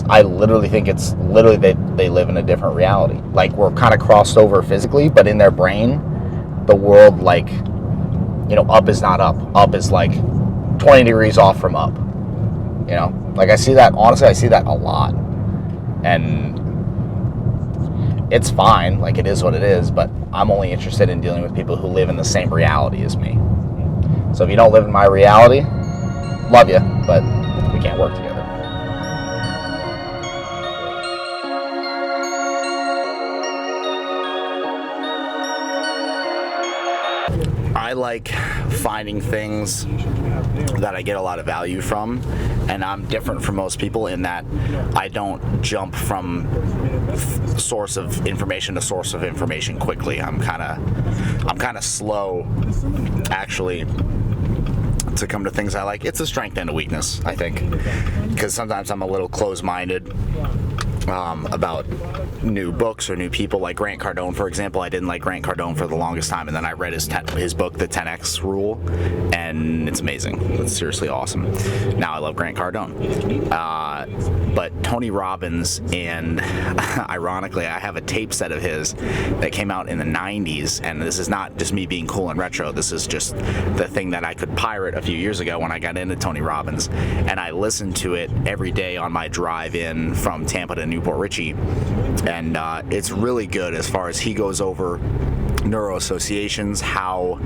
I literally think it's literally they live in a different reality. Like, we're kind of crossed over physically, but in their brain, the world, like, up is not up. Up is like 20 degrees off from up. Like, I see that, honestly, I see that a lot. And it's fine, like, it is what it is, but I'm only interested in dealing with people who live in the same reality as me. So if you don't live in my reality, love you, but we can't work together. I like finding things that I get a lot of value from, and I'm different from most people in that I don't jump from source of information to source of information quickly. I'm kind of slow, actually, to come to things I like. It's a strength and a weakness, I think, because sometimes I'm a little closed-minded about new books or new people. Like Grant Cardone, for example. I didn't like Grant Cardone for the longest time, and then I read his book, The 10X Rule, and it's amazing. It's seriously awesome. Now I love Grant Cardone. But Tony Robbins, and ironically, I have a tape set of his that came out in the 90s, and this is not just me being cool and retro. This is just the thing that I could pirate a few years ago when I got into Tony Robbins, and I listened to it every day on my drive in from Tampa to Newport Richie, and it's really good as far as he goes over Neuro-Associations, how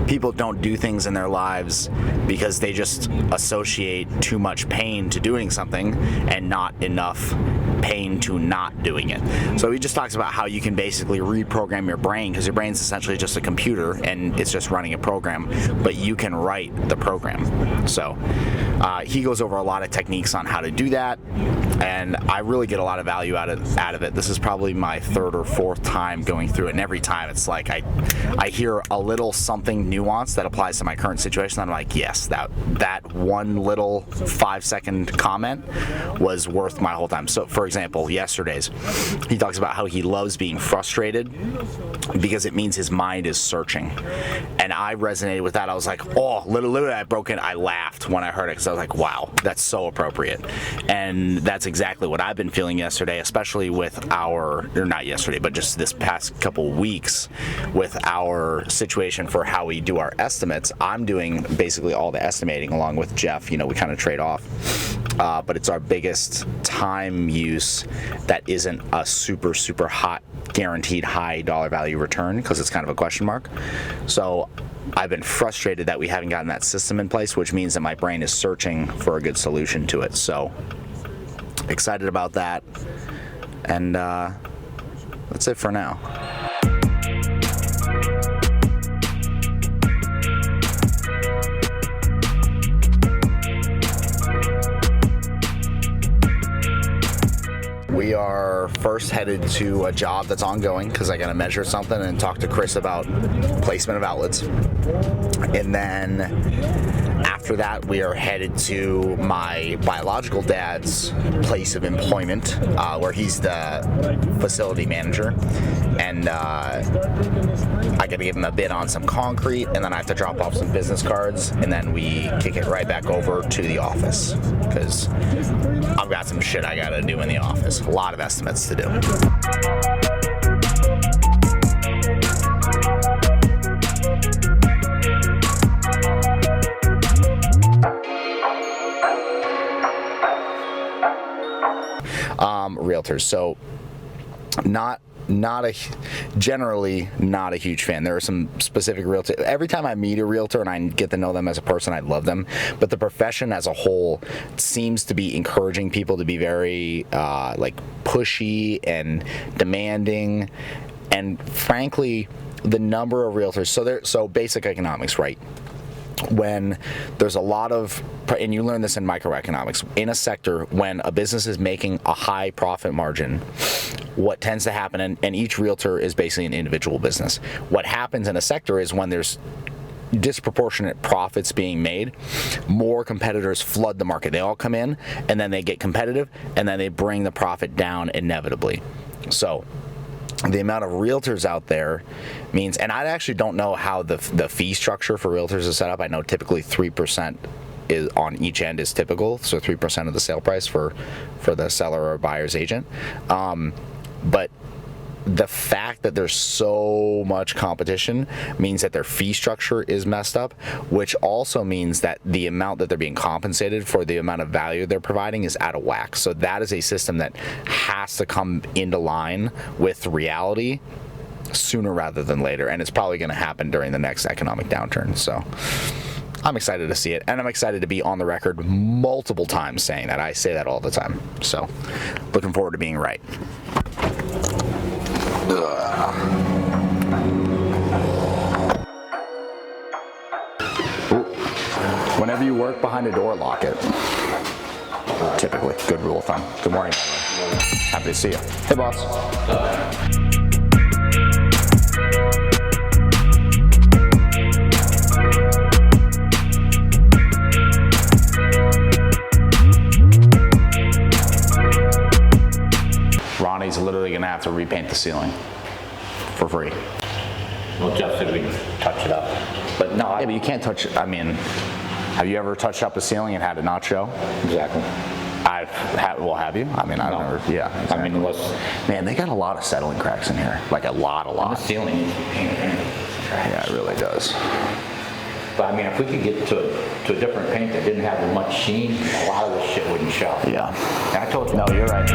people don't do things in their lives because they just associate too much pain to doing something and not enough pain to not doing it. So he just talks about how you can basically reprogram your brain, because your brain's essentially just a computer and it's just running a program, but you can write the program. So he goes over a lot of techniques on how to do that, and I really get a lot of value out of it. This is probably my third or fourth time going through it, and every time it's like I hear a little something nuanced that applies to my current situation, and I'm like, yes, that one little 5-second comment was worth my whole time. So for example, yesterday's, he talks about how he loves being frustrated because it means his mind is searching, and I resonated with that. I was like, oh, literally I laughed when I heard it, because I was like, wow, that's so appropriate. And that's exactly what I've been feeling yesterday, especially with not yesterday, but just this past couple weeks with our situation for how we do our estimates. I'm doing basically all the estimating along with Jeff. We kind of trade off, but it's our biggest time use that isn't a super, super hot, guaranteed high dollar value return, because it's kind of a question mark. So I've been frustrated that we haven't gotten that system in place, which means that my brain is searching for a good solution to it. So excited about that, and that's it for now. We are first headed to a job that's ongoing, because I got to measure something and talk to Chris about placement of outlets. And then after that, we are headed to my biological dad's place of employment, where he's the facility manager. And I got to give him a bid on some concrete, and then I have to drop off some business cards, and then we kick it right back over to the office, because I've got some shit I got to do in the office. A lot of estimates to do. Realtors. So generally not a huge fan. There are some specific realtors. Every time I meet a realtor and I get to know them as a person, I love them. But the profession as a whole seems to be encouraging people to be very pushy and demanding. And frankly, the number of realtors. So basic economics, right? When there's a lot of, and you learn this in microeconomics, in a sector, when a business is making a high profit margin, what tends to happen, and each realtor is basically an individual business. What happens in a sector is when there's disproportionate profits being made, more competitors flood the market. They all come in, and then they get competitive, and then they bring the profit down inevitably. So the amount of realtors out there means, and I actually don't know how the fee structure for realtors is set up. I know typically 3% is on each end is typical, so 3% of the sale price for the seller or buyer's agent. But the fact that there's so much competition means that their fee structure is messed up, which also means that the amount that they're being compensated for the amount of value they're providing is out of whack. So that is a system that has to come into line with reality sooner rather than later, and it's probably going to happen during the next economic downturn. So I'm excited to see it, and I'm excited to be on the record multiple times saying that. I say that all the time. So looking forward to being right. Whenever you work behind a door, lock it. Typically, good rule of thumb. Good morning. Happy to see you. Hey, boss. Ronnie's literally gonna have to repaint the ceiling for free. Well, Jeff said we touch it up. But no, but you can't touch, I mean, have you ever touched up a ceiling and had it not show? Exactly. Well, have you? I mean, I've never, yeah. Exactly. I mean, unless... Man, they got a lot of settling cracks in here. Like a lot. The ceiling needs to be painted. Yeah, it really does. But I mean, if we could get to a different paint that didn't have as much sheen, a lot of this shit wouldn't show. Yeah. And I told you. No, you're right.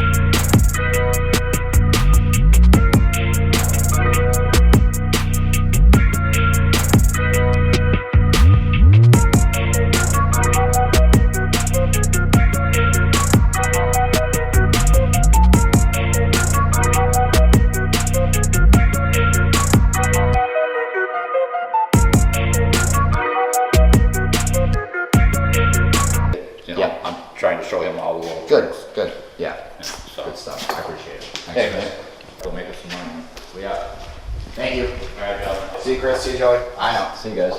Yeah, I'm trying to show him all the little Good, tricks. good. Yeah. So. Good stuff. I appreciate it. Thanks, Hey, man. man. Go make us some money. We out. Thank you. All right, Calvin. See you, Chris. See you, Joey. I know. See you guys.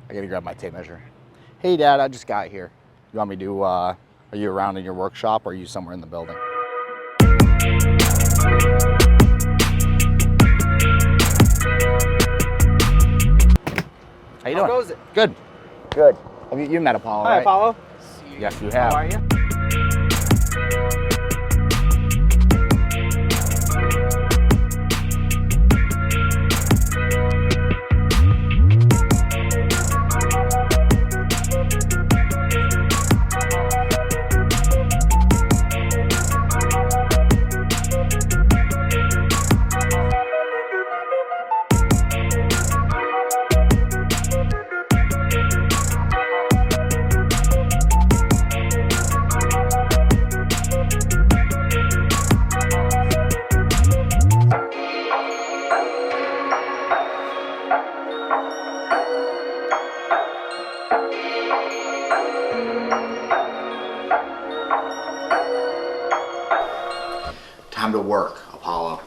I gotta grab my tape measure. Hey, Dad, I just got here. You want me to, are you around in your workshop or are you somewhere in the building? How you doing? How goes it? Good. Good. Have you met Apollo, Hi, right? Apollo. Yes, you have. How are you? Time to work, Apollo.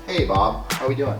Hey, Bob. How we doing?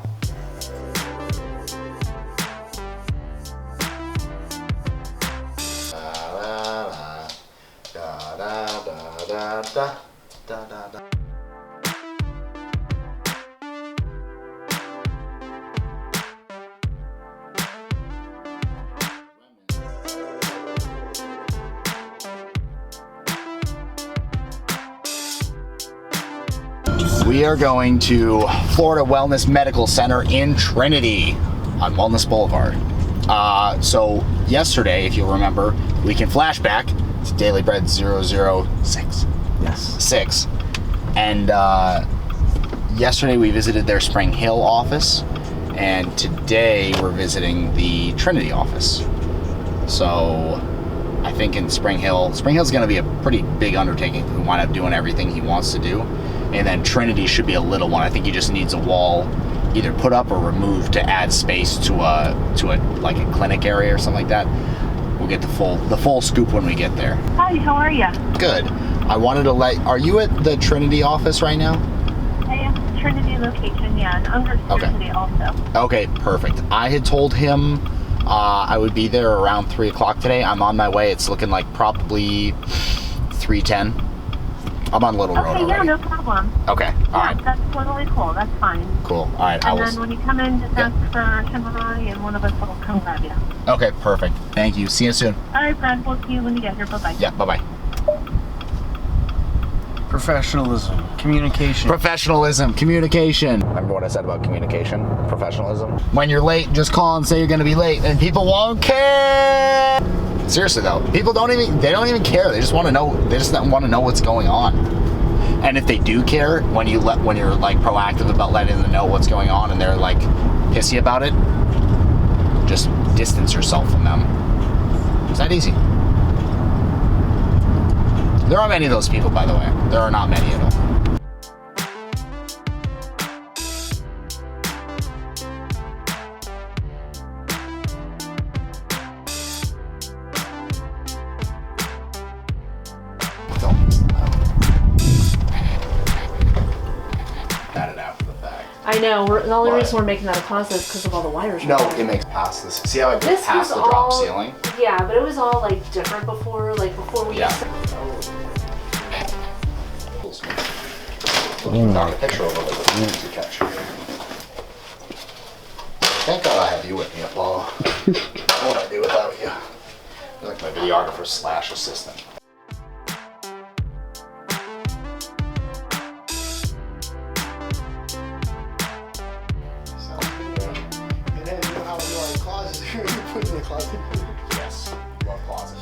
We are going to Florida Wellness Medical Center in Trinity on Wellness Boulevard. So yesterday, if you'll remember, we can flashback to Daily Bread 006. Yes. 6. And yesterday we visited their Spring Hill office, and today we're visiting the Trinity office. So I think in Spring Hill's going to be a pretty big undertaking. We wind up doing everything he wants to do. And then Trinity should be a little one. I think he just needs a wall either put up or removed to add space to a like a clinic area or something like that. We'll get the full scoop when we get there. Hi, how are you? Good. I wanted to are you at the Trinity office right now? I am at the Trinity location, yeah, and under Trinity also. Okay, perfect. I had told him I would be there around 3 o'clock today. I'm on my way. It's looking like probably 3:10. I'm on Little Road already. Okay, yeah, no problem. Okay, all right. That's totally cool. That's fine. Cool. All right, And then when you come in, just ask for Tim and I, and one of us will come grab you. Okay, perfect. Thank you. See you soon. All right, Brad, we'll see you when you get here. Bye-bye. Yeah, bye-bye. Professionalism, communication. Professionalism, communication. Remember what I said about communication? Professionalism? When you're late, just call and say you're going to be late, and people won't care. Seriously though, people don't even care. They just want to know. They just want to know what's going on. And if they do care, when you're like proactive about letting them know what's going on, and they're like pissy about it, just distance yourself from them. It's that easy. There aren't many of those people, by the way. There are not many at all. Got it after the fact. I know. The only What? reason we're making that a process is because of all the wires. No, it makes past this. See how it This gets past was the drop all- ceiling? Yeah, but it was all like different before. Like before we. Yeah. Got a picture of it to catch. Thank God I have you with me, Apollo. What would I do without you? You're like my videographer / assistant. And then you know how we do our closets. You put in the closet. Yes, love closets.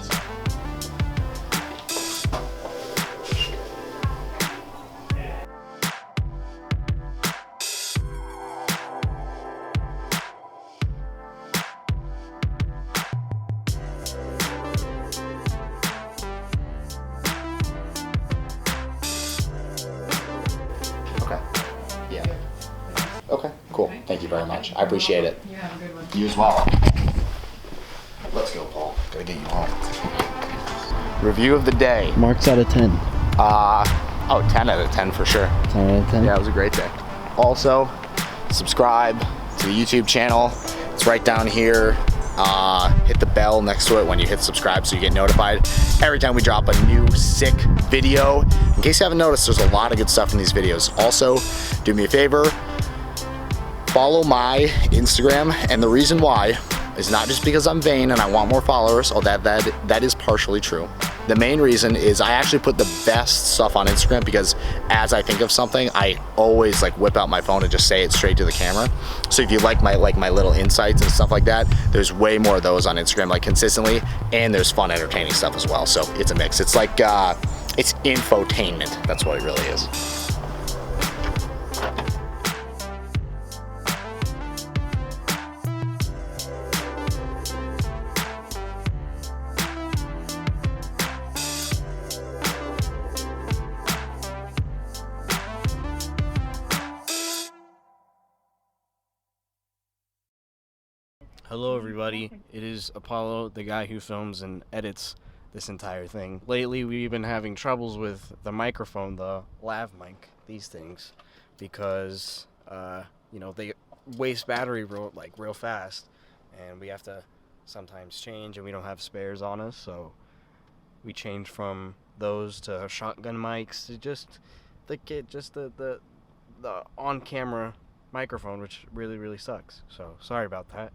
Okay. Yeah. Okay, cool. Thank you very much. I appreciate it. You have a good one. You as well. Let's go, Paul. Gotta get you home. Review of the day. Marks out of 10. 10 out of 10 for sure. 10 out of 10? Yeah, it was a great day. Also, subscribe to the YouTube channel. It's right down here. Hit the bell next to it when you hit subscribe so you get notified every time we drop a new sick video. In case you haven't noticed, there's a lot of good stuff in these videos. Also, do me a favor, follow my Instagram, and the reason why is not just because I'm vain and I want more followers, although that is partially true. The main reason is I actually put the best stuff on Instagram because as I think of something, I always like whip out my phone and just say it straight to the camera. So if you like my little insights and stuff like that, there's way more of those on Instagram, like consistently, and there's fun, entertaining stuff as well. So it's a mix. It's like it's infotainment. That's what it really is. Hello everybody, it is Apollo, the guy who films and edits this entire thing. Lately we've been having troubles with the microphone, the lav mic, these things, because they waste battery real fast, and we have to sometimes change, and we don't have spares on us, so we changed from those to shotgun mics to just the on-camera microphone, which really sucks. So sorry about that.